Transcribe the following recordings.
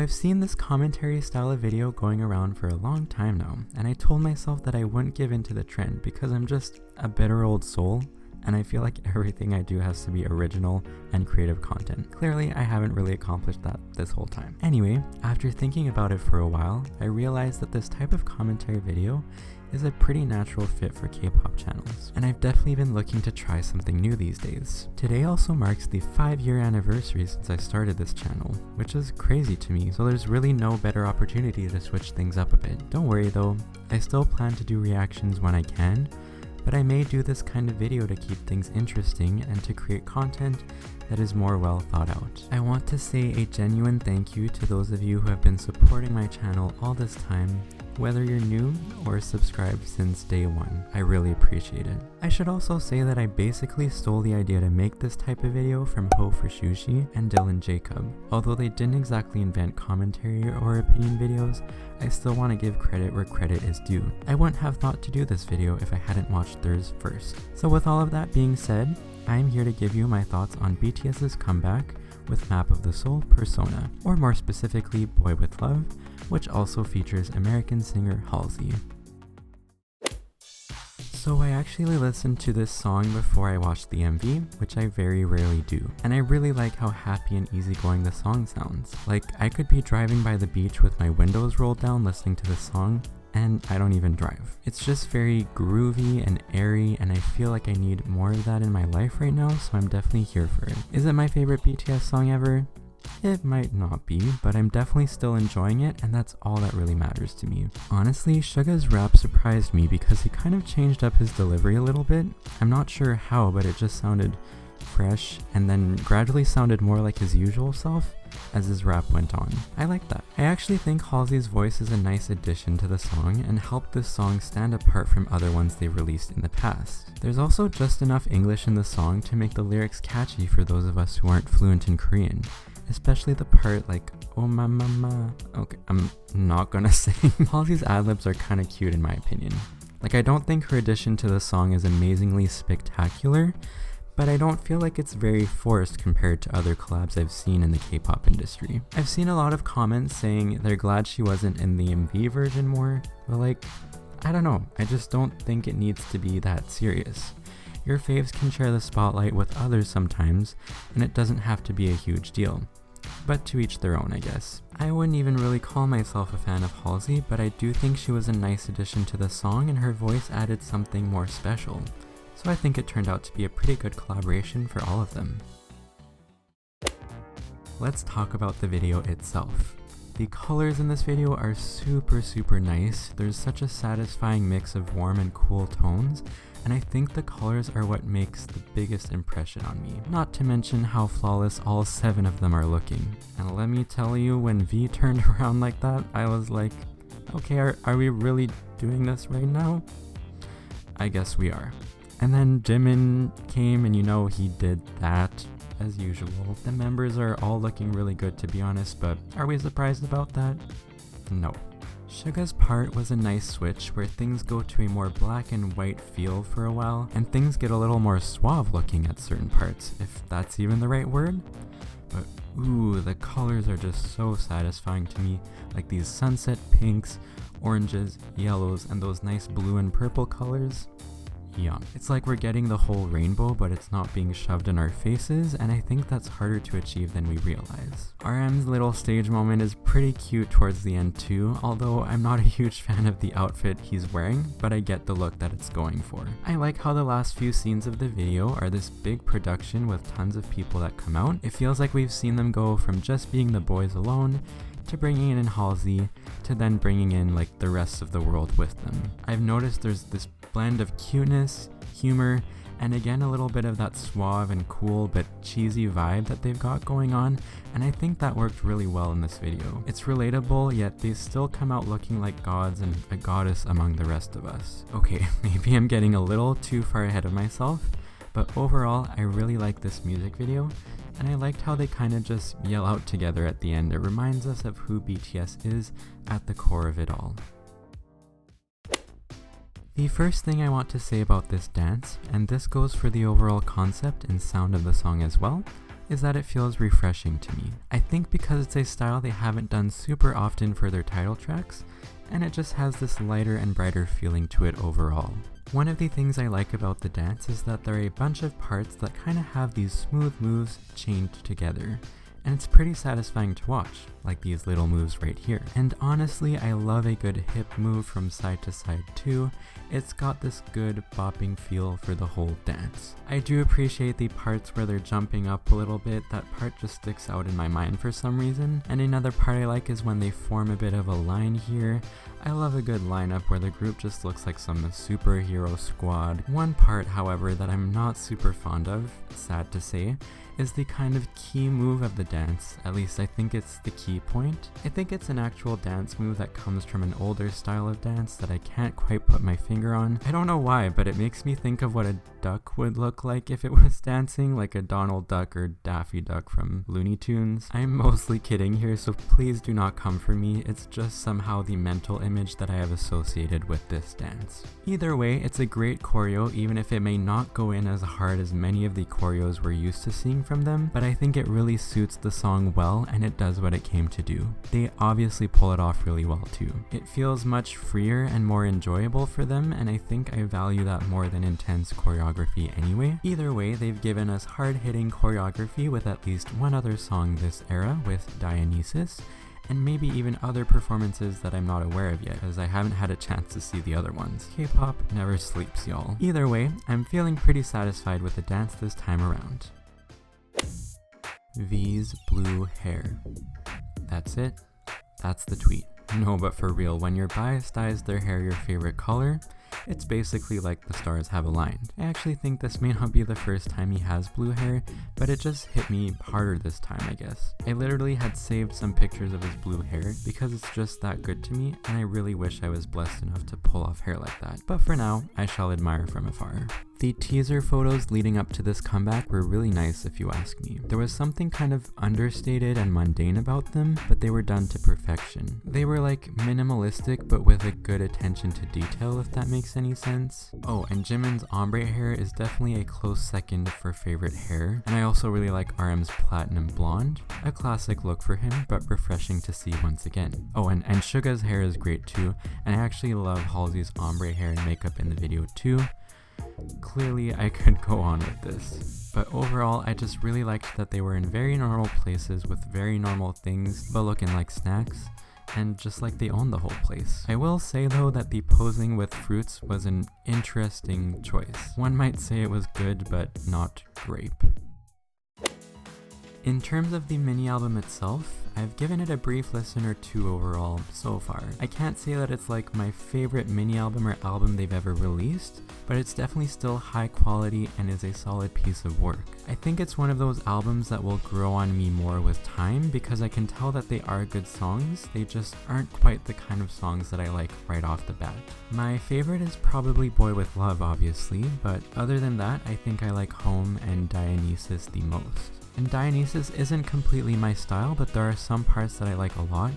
I've seen this commentary style of video going around for a long time now, and I told myself that I wouldn't give in to the trend because I'm just a bitter old soul, and I feel like everything I do has to be original and creative content. Clearly, I haven't really accomplished that this whole time. Anyway, after thinking about it for a while, I realized that this type of commentary video is a pretty natural fit for K-pop channels, and I've definitely been looking to try something new these days. Today also marks the 5-year anniversary since I started this channel, which is crazy to me, so there's really no better opportunity to switch things up a bit. Don't worry though, I still plan to do reactions when I can, but I may do this kind of video to keep things interesting and to create content that is more well thought out. I want to say a genuine thank you to those of you who have been supporting my channel all this time, whether you're new or subscribed since day one. I really appreciate it. I should also say that I basically stole the idea to make this type of video from Ho for Shushi and Dylan Jacob. Although they didn't exactly invent commentary or opinion videos, I still want to give credit where credit is due. I wouldn't have thought to do this video if I hadn't watched theirs first. So with all of that being said, I'm here to give you my thoughts on BTS's comeback with Map of the Soul Persona, or more specifically Boy With Love, which also features American singer Halsey. So I actually listened to this song before I watched the MV, which I very rarely do, and I really like how happy and easygoing the song sounds. Like, I could be driving by the beach with my windows rolled down listening to this song, and I don't even drive. It's just very groovy and airy, and I feel like I need more of that in my life right now, so I'm definitely here for it. Is it my favorite BTS song ever? It might not be, but I'm definitely still enjoying it, and that's all that really matters to me. Honestly, Suga's rap surprised me because he kind of changed up his delivery a little bit. I'm not sure how, but it just sounded fresh, and then gradually sounded more like his usual self as his rap went on. I like that. I actually think Halsey's voice is a nice addition to the song and helped this song stand apart from other ones they've released in the past. There's also just enough English in the song to make the lyrics catchy for those of us who aren't fluent in Korean, especially the part like, oh my mama. Okay, I'm not gonna sing. Halsey's ad-libs are kinda cute in my opinion. Like, I don't think her addition to the song is amazingly spectacular, but I don't feel like it's very forced compared to other collabs I've seen in the K-pop industry. I've seen a lot of comments saying they're glad she wasn't in the MV version more, but like, I don't know, I just don't think it needs to be that serious. Your faves can share the spotlight with others sometimes, and it doesn't have to be a huge deal. But to each their own, I guess. I wouldn't even really call myself a fan of Halsey, but I do think she was a nice addition to the song and her voice added something more special. So I think it turned out to be a pretty good collaboration for all of them. Let's talk about the video itself. The colors in this video are super nice. There's such a satisfying mix of warm and cool tones, and I think the colors are what makes the biggest impression on me. Not to mention how flawless all 7 of them are looking. And let me tell you, when V turned around like that, I was like, okay, are we really doing this right now? I guess we are. And then Jimin came and he did that as usual. The members are all looking really good to be honest, but are we surprised about that? No. Suga's part was a nice switch where things go to a more black and white feel for a while, and things get a little more suave looking at certain parts, if that's even the right word. But ooh, the colors are just so satisfying to me, like these sunset pinks, oranges, yellows, and those nice blue and purple colors. Yum. It's like we're getting the whole rainbow, but it's not being shoved in our faces, and I think that's harder to achieve than we realize. RM's little stage moment is pretty cute towards the end too, although I'm not a huge fan of the outfit he's wearing, but I get the look that it's going for. I like how the last few scenes of the video are this big production with tons of people that come out. It feels like we've seen them go from just being the boys alone to bringing in Halsey, to then bringing in like the rest of the world with them. I've noticed there's this blend of cuteness, humor, and again a little bit of that suave and cool but cheesy vibe that they've got going on, and I think that worked really well in this video. It's relatable, yet they still come out looking like gods and a goddess among the rest of us. Okay, maybe I'm getting a little too far ahead of myself, but overall I really like this music video, and I liked how they kind of just yell out together at the end. It reminds us of who BTS is at the core of it all. The first thing I want to say about this dance, and this goes for the overall concept and sound of the song as well, is that it feels refreshing to me. I think because it's a style they haven't done super often for their title tracks, and it just has this lighter and brighter feeling to it overall. One of the things I like about the dance is that there are a bunch of parts that kind of have these smooth moves chained together, and it's pretty satisfying to watch, like these little moves right here. And honestly, I love a good hip move from side to side too. It's got this good bopping feel for the whole dance. I do appreciate the parts where they're jumping up a little bit. That part just sticks out in my mind for some reason. And another part I like is when they form a bit of a line here. I love a good lineup where the group just looks like some superhero squad. One part, however, that I'm not super fond of, sad to say, is the kind of key move of the dance. At least I think it's the key point. I think it's an actual dance move that comes from an older style of dance that I can't quite put my finger on. I don't know why, but it makes me think of what a duck would look like if it was dancing, like a Donald Duck or Daffy Duck from Looney Tunes. I'm mostly kidding here, so please do not come for me. It's just somehow the mental image that I have associated with this dance. Either way, it's a great choreo, even if it may not go in as hard as many of the choreos we're used to seeing from them, but I think it really suits the song well, and it does what it came to do. They obviously pull it off really well too. It feels much freer and more enjoyable for them, and I think I value that more than intense choreography anyway. Either way, they've given us hard-hitting choreography with at least one other song this era with Dionysus, and maybe even other performances that I'm not aware of yet, as I haven't had a chance to see the other ones. K-pop never sleeps, y'all. Either way, I'm feeling pretty satisfied with the dance this time around. V's blue hair. That's it. That's the tweet. No, but for real, when your bias dyes their hair your favorite color, it's basically like the stars have aligned. I actually think this may not be the first time he has blue hair, but it just hit me harder this time, I guess. I literally had saved some pictures of his blue hair because it's just that good to me, and I really wish I was blessed enough to pull off hair like that. But for now, I shall admire from afar. The teaser photos leading up to this comeback were really nice if you ask me. There was something kind of understated and mundane about them, but they were done to perfection. They were like minimalistic but with a good attention to detail, if that makes any sense. Oh, and Jimin's ombre hair is definitely a close second for favorite hair, and I also really like RM's platinum blonde. A classic look for him, but refreshing to see once again. Oh, and Suga's hair is great too, and I actually love Halsey's ombre hair and makeup in the video too. Clearly, I could go on with this, but overall, I just really liked that they were in very normal places with very normal things, but looking like snacks, and just like they own the whole place. I will say though that the posing with fruits was an interesting choice. One might say it was good, but not grape. In terms of the mini album itself, I've given it a brief listen or two overall so far. I can't say that it's like my favorite mini album or album they've ever released, but it's definitely still high quality and is a solid piece of work. I think it's one of those albums that will grow on me more with time because I can tell that they are good songs, they just aren't quite the kind of songs that I like right off the bat. My favorite is probably Boy With Love, obviously, but other than that, I think I like Home and Dionysus the most. And Dionysus isn't completely my style, but there are some parts that I like a lot,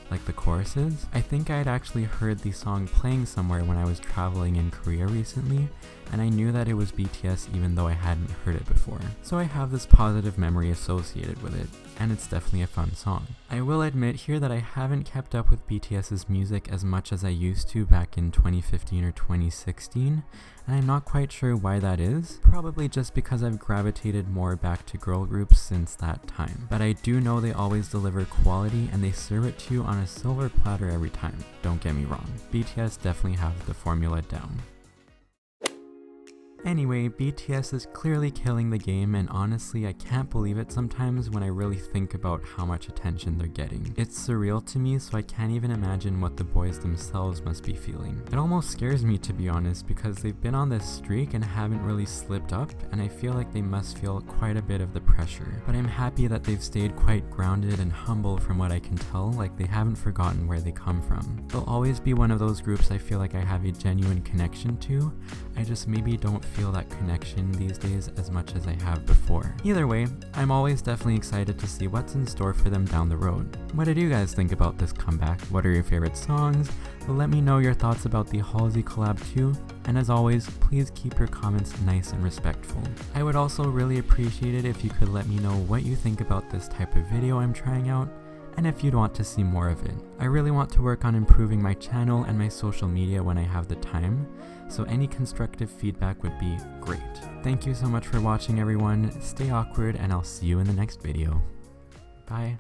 like the choruses. I think I had actually heard the song playing somewhere when I was traveling in Korea recently, and I knew that it was BTS even though I hadn't heard it before. So I have this positive memory associated with it, and it's definitely a fun song. I will admit here that I haven't kept up with BTS's music as much as I used to back in 2015 or 2016, and I'm not quite sure why that is. Probably just because I've gravitated more back to girl groups since that time. But I do know they always deliver quality and they serve it to you on a silver platter every time. Don't get me wrong, BTS definitely have the formula down. Anyway, BTS is clearly killing the game, and honestly I can't believe it sometimes when I really think about how much attention they're getting. It's surreal to me, so I can't even imagine what the boys themselves must be feeling. It almost scares me, to be honest, because they've been on this streak and haven't really slipped up, and I feel like they must feel quite a bit of the pressure. But I'm happy that they've stayed quite grounded and humble from what I can tell, like they haven't forgotten where they come from. They'll always be one of those groups I feel like I have a genuine connection to, I just maybe don't feel that connection these days as much as I have before. Either way, I'm always definitely excited to see what's in store for them down the road. What did you guys think about this comeback? What are your favorite songs? Let me know your thoughts about the Halsey collab too, and as always, please keep your comments nice and respectful. I would also really appreciate it if you could let me know what you think about this type of video I'm trying out, and if you'd want to see more of it. I really want to work on improving my channel and my social media when I have the time, so any constructive feedback would be great. Thank you so much for watching, everyone. Stay awkward, and I'll see you in the next video. Bye.